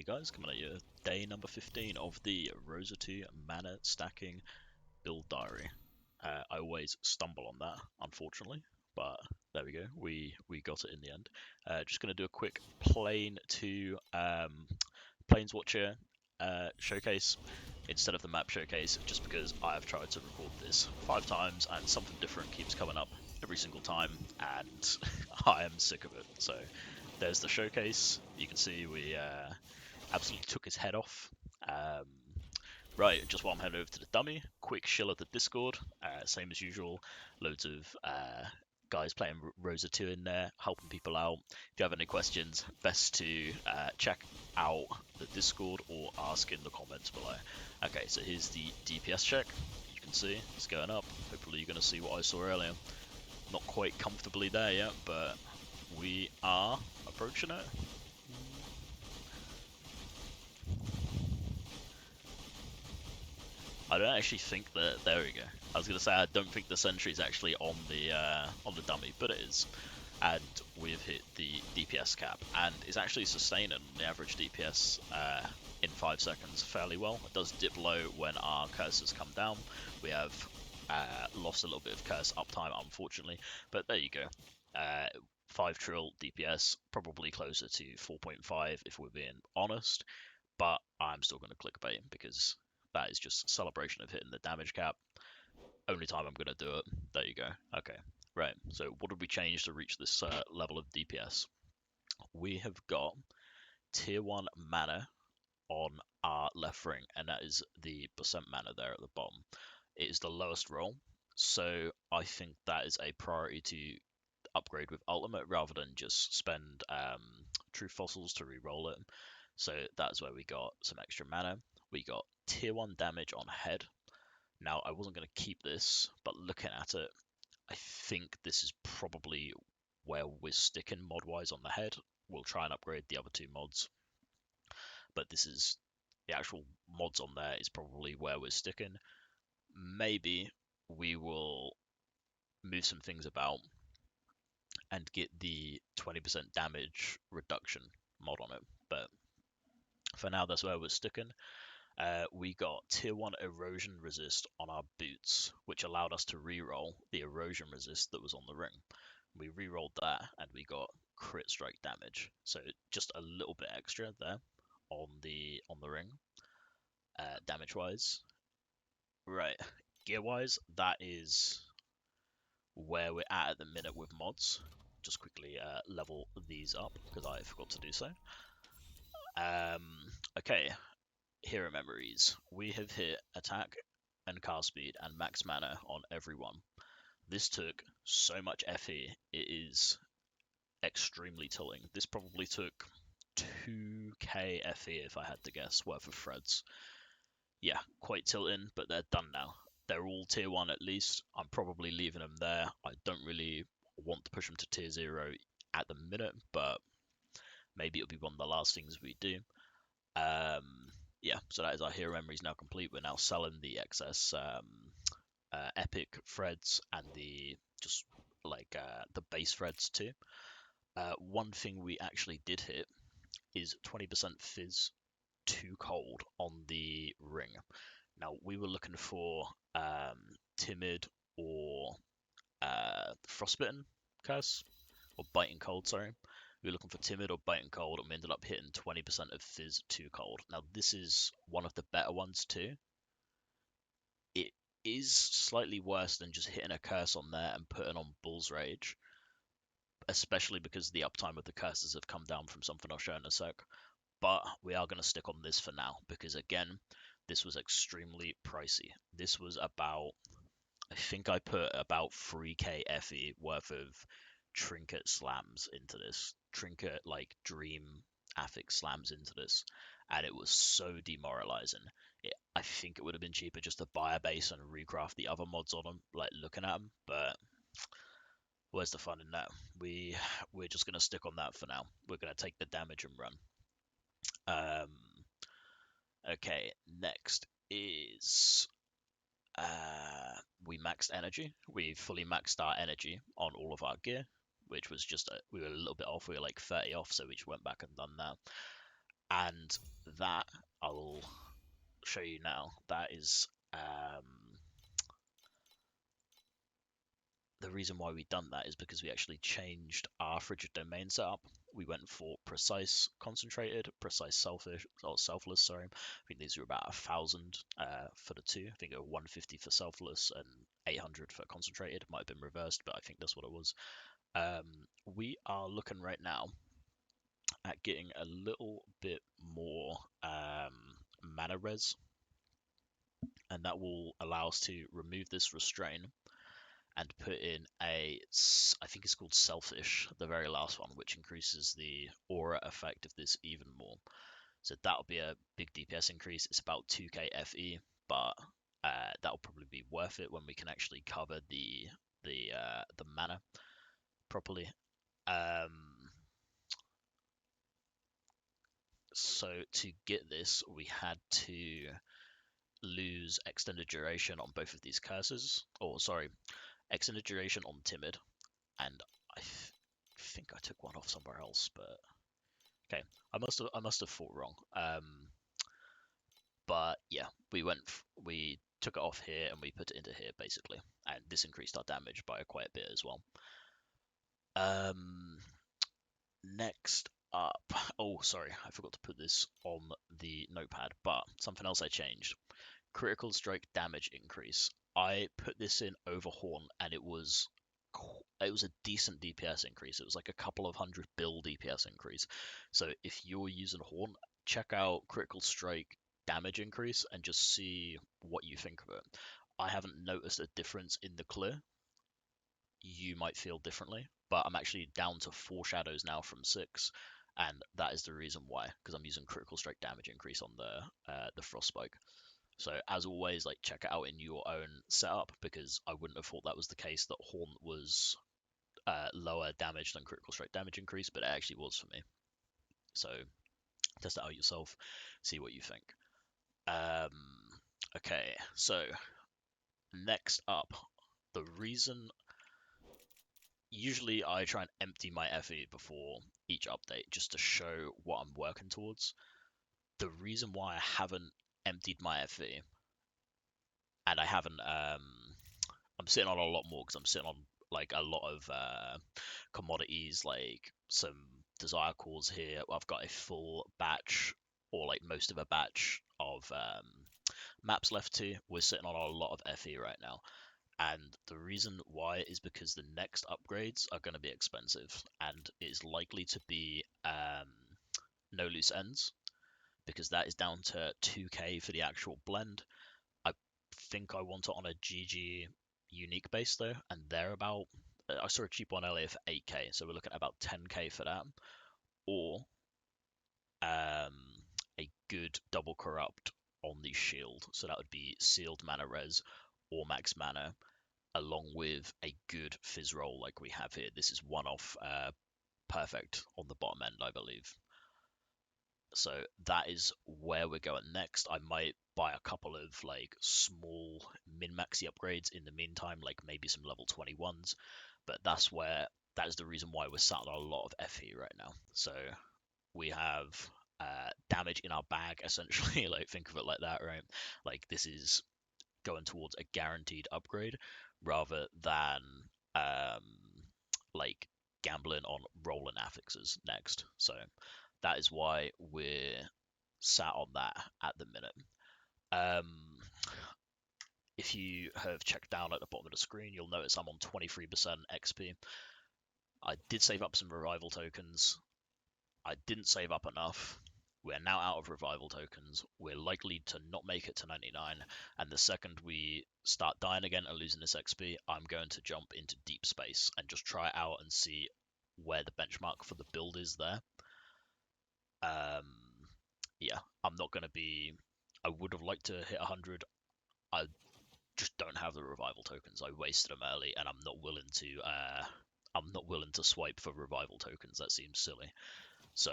Hey guys, coming at you, day number 15 of the Rosa 2 mana stacking build diary. I always stumble on that, unfortunately, but there we go, we got it in the end. Just going to do a quick plane to Planeswatcher showcase instead of the map showcase, just because I have tried to record this 5 times and something different keeps coming up every single time, and I am sick of it. So there's the showcase. You can see we absolutely took his head off. Right, just while I'm heading over to the dummy, quick shill of the Discord, same as usual, loads of guys playing Rosa 2 in there, helping people out. If you have any questions, best to check out the Discord or ask in the comments below. Okay, so here's the DPS check. You can see it's going up. Hopefully you're going to see what I saw earlier. Not quite comfortably there yet, but we are approaching it. I don't actually think that. There we go. I was gonna say I don't think the sentry is actually on the dummy, but it is, and we've hit the DPS cap, and it's actually sustaining the average DPS in 5 seconds fairly well. It does dip low when our cursors come down. We have lost a little bit of curse uptime, unfortunately, but there you go. 5 trill DPS, probably closer to 4.5 if we're being honest, but I'm still going to clickbait because that is just celebration of hitting the damage cap. Only time I'm going to do it. There you go. Okay, right. So what did we change to reach this level of DPS? We have got tier 1 mana on our left ring, and that is the percent mana there at the bottom. It is the lowest roll, so I think that is a priority to upgrade with ultimate rather than just spend truth fossils to re-roll it. So that's where we got some extra mana. We got tier 1 damage on head. Now, I wasn't going to keep this, but looking at it, I think this is probably where we're sticking mod-wise on the head. We'll try and upgrade the other 2 mods, but this is the actual mods on there is probably where we're sticking. Maybe we will move some things about and get the 20% damage reduction mod on it, but for now that's where we're sticking. We got tier 1 erosion resist on our boots, which allowed us to reroll the erosion resist that was on the ring. We rerolled that and we got crit strike damage, so just a little bit extra there on the ring, damage wise. Right, gear wise, that is where we're at the minute with mods. Just quickly level these up because I forgot to do so. Okay, hero memories. We have hit attack and cast speed and max mana on everyone. This took so much FE, it is extremely tilting. This probably took 2k FE if I had to guess, worth of threads. Yeah, quite tilting, but they're done now. They're all tier 1 at least. I'm probably leaving them there. I don't really want to push them to tier 0 at the minute, but maybe it'll be one of the last things we do. Yeah, so that is our hero memories now complete. We're now selling the excess epic threads and the just like the base threads too. One thing we actually did hit is 20% fizz too cold on the ring. Now we were looking for timid or frostbitten curse or biting cold, sorry. We were looking for timid or biting cold, and we ended up hitting 20% of fizz too cold. Now this is one of the better ones too. It is slightly worse than just hitting a curse on there and putting on Bull's Rage, especially because the uptime of the curses have come down from something I'll show in a sec. But we are going to stick on this for now because again, this was extremely pricey. This was about, I think I put about 3k FE worth of trinket slams into this. Trinket, like dream affix slams into this. And it was so demoralizing. I think it would have been cheaper just to buy a base and recraft the other mods on them, like looking at them. But where's the fun in that? We're just going to stick on that for now. We're going to take the damage and run. Okay, next is we maxed energy. We fully maxed our energy on all of our gear, which was just we were a little bit off. We were like 30 off, so we just went back and done that. and that I'll show you now. That is the reason why we done that is because we actually changed our frigid domain setup. We went for precise concentrated, precise selfish or selfless. Sorry, I think these are about 1,000 for the two. I think it was 150 for selfless and 800 for concentrated. Might have been reversed, but I think that's what it was. We are looking right now at getting a little bit more mana res, and that will allow us to remove this restrain and put in I think it's called Selfish, the very last one, which increases the aura effect of this even more. So that'll be a big DPS increase. It's about 2k FE, but that'll probably be worth it when we can actually cover the mana properly. So to get this, we had to lose extended duration on both of these curses, or sorry, extended duration on Timid, and I think I took one off somewhere else, but okay, I must have thought wrong. But yeah, we took it off here and we put it into here basically, and this increased our damage by quite a bit as well. Next up, oh sorry, I forgot to put this on the notepad, but something else I changed. Critical strike damage increase. I put this in Overhorn and it was a decent DPS increase. It was like a couple of hundred bill DPS increase. So if you're using Horn, check out Critical Strike damage increase and just see what you think of it. I haven't noticed a difference in the clear. You might feel differently, but I'm actually down to 4 shadows now from 6, and that is the reason why, because I'm using Critical Strike damage increase on the Frostspike. So as always, like check it out in your own setup, because I wouldn't have thought that was the case, that Haunt was lower damage than Critical Strike damage increase, but it actually was for me. So test it out yourself, see what you think. Okay, so next up, the reason usually I try and empty my FE before each update just to show what I'm working towards. The reason why I haven't emptied my FE and I haven't I'm sitting on a lot more because I'm sitting on like a lot of commodities, like some desire cores here. I've got a full batch or like most of a batch of maps left to. We're sitting on a lot of FE right now. And the reason why is because the next upgrades are going to be expensive and it is likely to be no loose ends, because that is down to 2k for the actual blend. I think I want it on a GG unique base though, and they're about, I saw a cheap one earlier for 8k, so we're looking at about 10k for that, or a good double corrupt on the shield, so that would be sealed mana res or max mana, along with a good fizz roll like we have here. This is one off perfect on the bottom end, I believe. So that is where we're going next. I might buy a couple of like small min-maxy upgrades in the meantime, like maybe some level 21s, but that is the reason why we're sat on a lot of FE right now. So we have damage in our bag essentially, like think of it like that, right? Like this is going towards a guaranteed upgrade rather than um, like gambling on rolling affixes next. So that is why we're sat on that at the minute. If you have checked down at the bottom of the screen, you'll notice I'm on 23% XP. I did save up some revival tokens. I didn't save up enough. We're now out of revival tokens. We're likely to not make it to 99. And the second we start dying again and losing this XP, I'm going to jump into deep space and just try it out and see where the benchmark for the build is there. Yeah, I'm not going to be... I would have liked to hit 100. I just don't have the revival tokens. I wasted them early, and I'm not willing to swipe for revival tokens. That seems silly. So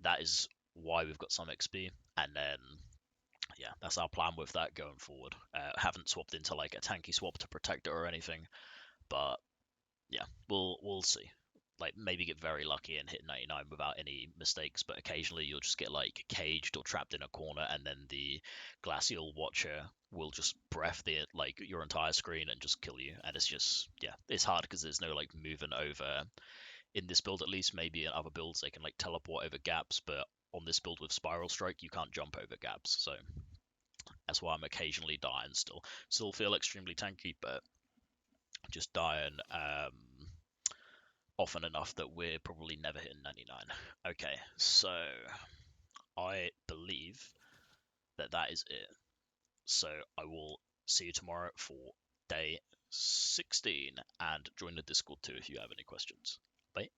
that is why we've got some XP, and then yeah, that's our plan with that going forward. Haven't swapped into like a tanky swap to protect it or anything, but yeah, we'll see. like maybe get very lucky and hit 99 without any mistakes, but occasionally you'll just get like caged or trapped in a corner, and then the glacial watcher will just breath the like your entire screen and just kill you. And it's just, yeah, it's hard because there's no like moving over in this build. At least maybe in other builds they can like teleport over gaps, but on this build with Spiral Strike you can't jump over gaps. So that's why I'm occasionally dying still feel extremely tanky, but just dying often enough that we're probably never hitting 99. Okay, so I believe that is it. So I will see you tomorrow for day 16, and join the Discord too if you have any questions. Bye.